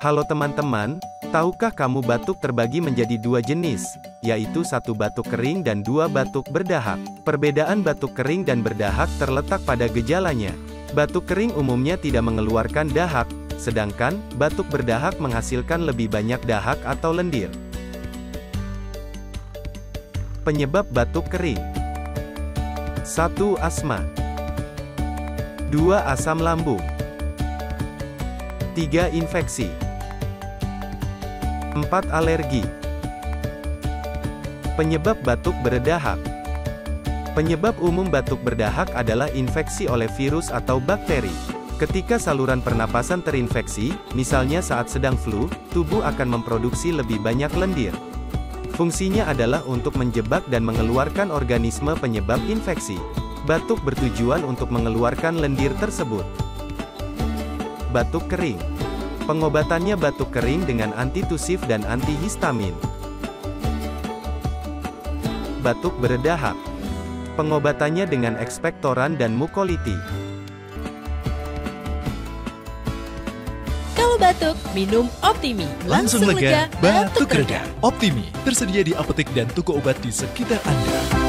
Halo teman-teman, tahukah kamu batuk terbagi menjadi dua jenis, yaitu satu batuk kering dan dua batuk berdahak. Perbedaan batuk kering dan berdahak terletak pada gejalanya. Batuk kering umumnya tidak mengeluarkan dahak, sedangkan batuk berdahak menghasilkan lebih banyak dahak atau lendir. Penyebab batuk kering: 1. Asma. 2. Asam lambung. 3. Infeksi. 4. Alergi. Penyebab batuk berdahak. Penyebab umum batuk berdahak adalah infeksi oleh virus atau bakteri. Ketika saluran pernapasan terinfeksi, misalnya saat sedang flu, tubuh akan memproduksi lebih banyak lendir. Fungsinya adalah untuk menjebak dan mengeluarkan organisme penyebab infeksi. Batuk bertujuan untuk mengeluarkan lendir tersebut. Batuk kering. Pengobatannya batuk kering dengan antitusif dan antihistamin. Batuk berdahak. Pengobatannya dengan ekspektoran dan mukoliti. Kalau batuk, minum Optimi. Langsung lega, batuk reda. Optimi tersedia di apotek dan toko obat di sekitar Anda.